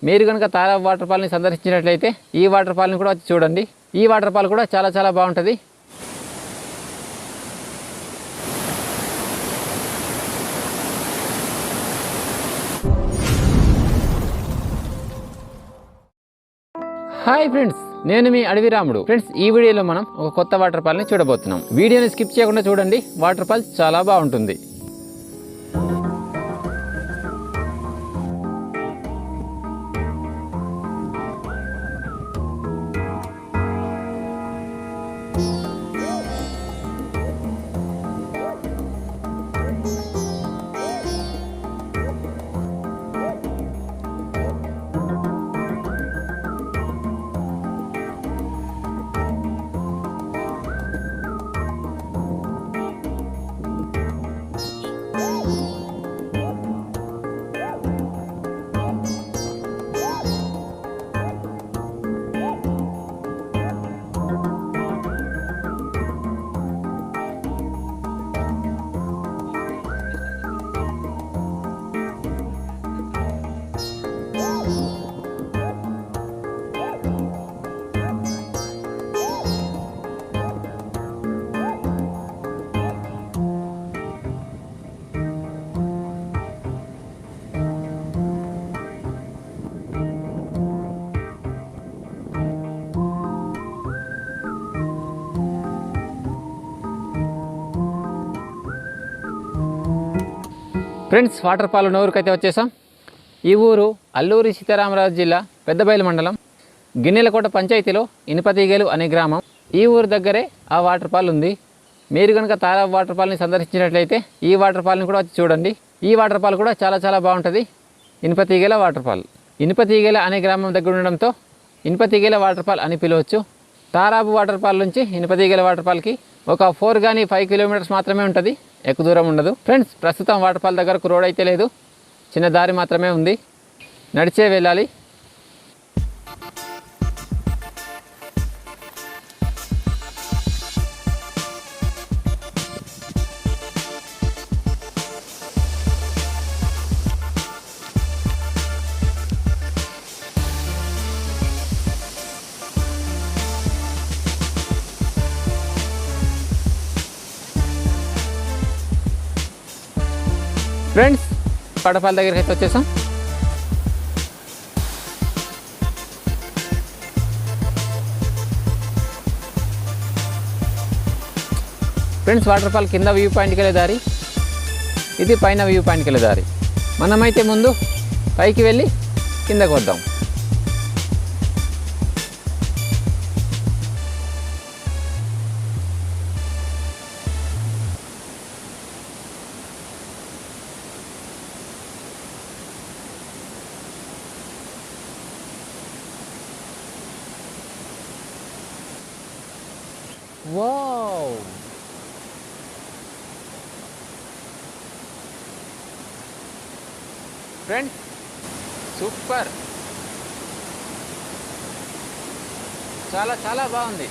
మీరు కనుక తారాబ్ వాటర్ ఫాల్ని సందర్శించినట్లయితే ఈ వాటర్ ఫాల్ని కూడా వచ్చి చూడండి. ఈ వాటర్ ఫాల్ కూడా చాలా బాగుంటుంది. హాయ్ ఫ్రెండ్స్, నేను మీ అడవి రాముడు. ఫ్రెండ్స్, ఈ వీడియోలో మనం ఒక కొత్త వాటర్ ఫాల్ని చూడబోతున్నాం. వీడియోని స్కిప్ చేయకుండా చూడండి. వాటర్ ఫాల్ చాలా బాగుంటుంది. ఫ్రెండ్స్, వాటర్ ఫాల్ ఉన్న ఊరికైతే వచ్చేసాం. ఈ ఊరు అల్లూరి సీతారామరాజు జిల్లా పెద్దబయలు మండలం గిన్నెలకోట పంచాయతీలో ఇనపతీగలు అనే గ్రామం. ఈ ఊరు దగ్గరే ఆ వాటర్ ఫాల్ ఉంది. మీరు కనుక తారాబ్ వాటర్ ఫాల్ని సందర్శించినట్లయితే ఈ వాటర్ ఫాల్ని కూడా వచ్చి చూడండి. ఈ వాటర్ ఫాల్ కూడా చాలా బాగుంటుంది. ఇనపతీగల వాటర్ ఫాల్. ఇనపతీగల అనే గ్రామం దగ్గర ఉండడంతో ఇనపతీగల వాటర్ ఫాల్ అని పిలవచ్చు. తారాబు వాటర్ ఫాల్ నుంచి ఇనపతీగల వాటర్ ఫాల్కి ఒక 4 కానీ 5 కిలోమీటర్స్ మాత్రమే ఉంటుంది. ఎక్కువ దూరం ఉండదు. ఫ్రెండ్స్, ప్రస్తుతం వాటర్ ఫాల్ దగ్గరకు రోడ్ అయితే లేదు, చిన్న దారి మాత్రమే ఉంది. నడిచే వెళ్ళాలి. ఫ్రెండ్స్, వాటర్ ఫాల్ దగ్గరికి అయితే వచ్చేసాం. ఫ్రెండ్స్, వాటర్ ఫాల్ కింద వ్యూ పాయింట్కి వెళ్ళే దారి, ఇది పైన వ్యూ పాయింట్కి వెళ్ళే దారి. మనమైతే ముందు పైకి వెళ్ళి కిందకు వద్దాం. వావ్, ఫ్రెండ్స్, సూపర్, చాలా బాగుంది.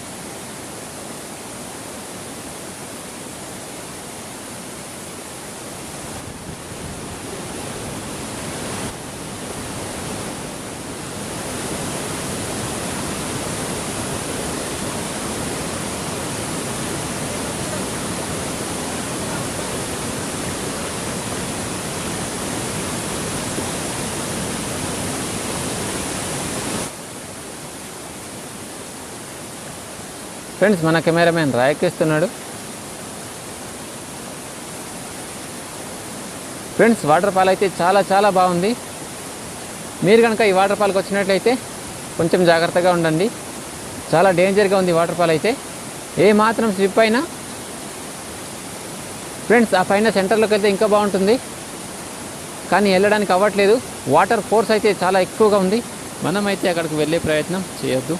ఫ్రెండ్స్, మన కెమెరామెన్ రాయకిస్తున్నాడు. ఫ్రెండ్స్, వాటర్ ఫాల్ అయితే చాలా బాగుంది. మీరు కనుక ఈ వాటర్ ఫాల్కి వచ్చినట్లయితే కొంచెం జాగ్రత్తగా ఉండండి. చాలా డేంజర్గా ఉంది వాటర్ ఫాల్ అయితే. ఏ మాత్రం స్లిప్ అయినా ఫ్రెండ్స్ ఆ పైన సెంటర్లోకి అయితే ఇంకా బాగుంటుంది, కానీ వెళ్ళడానికి అవ్వట్లేదు. వాటర్ ఫోర్స్ అయితే చాలా ఎక్కువగా ఉంది. మనమైతే అక్కడికి వెళ్ళే ప్రయత్నం చేయొద్దు.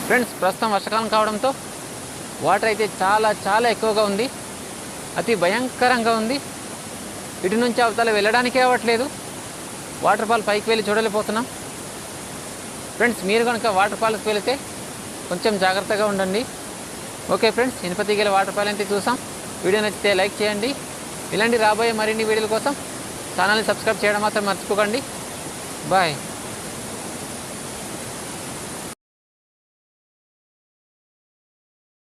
ఫ్రెండ్స్ ప్రస్తుతం వర్షాకాలం కావడంతో వాటర్ అయితే చాలా చాలా ఎక్కువగా ఉంది, అతి భయంకరంగా ఉంది. ఇటు నుంచి అవతల వెళ్ళడానికే అవ్వట్లేదు. వాటర్ ఫాల్ పైకి వెళ్ళి చూడలేకపోతున్నాం. ఫ్రెండ్స్ మీరు కనుక వాటర్ ఫాల్కి వెళితే కొంచెం జాగ్రత్తగా ఉండండి. ఓకే ఫ్రెండ్స్, ఇనప తీగల వాటర్ ఫాల్ అయితే చూసాం. వీడియో నచ్చితే లైక్ చేయండి. ఇలాంటి రాబోయే మరిన్ని వీడియోల కోసం ఛానల్ని సబ్స్క్రైబ్ చేయడం మాత్రం మర్చిపోకండి. బాయ్.